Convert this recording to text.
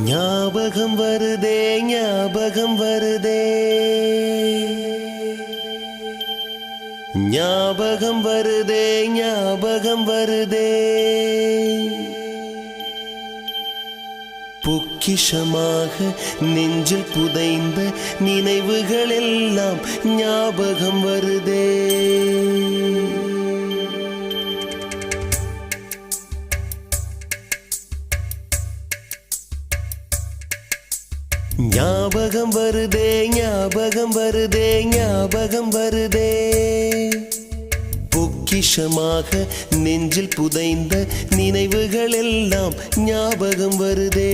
ஞாபகம் வருதே ஞாபகம் வருதே ஞாபகம் வருதே ஞாபகம் வருதே பொக்கிஷமாக நெஞ்சில் புதைந்த நினைவுகள் எல்லாம் ஞாபகம் வருதே ஞாபகம் வருதே ஞாபகம் வருதே ஞாபகம் வருதே பொக்கிஷமாக நெஞ்சில் புதைந்த நினைவுகள் எல்லாம் ஞாபகம் வருதே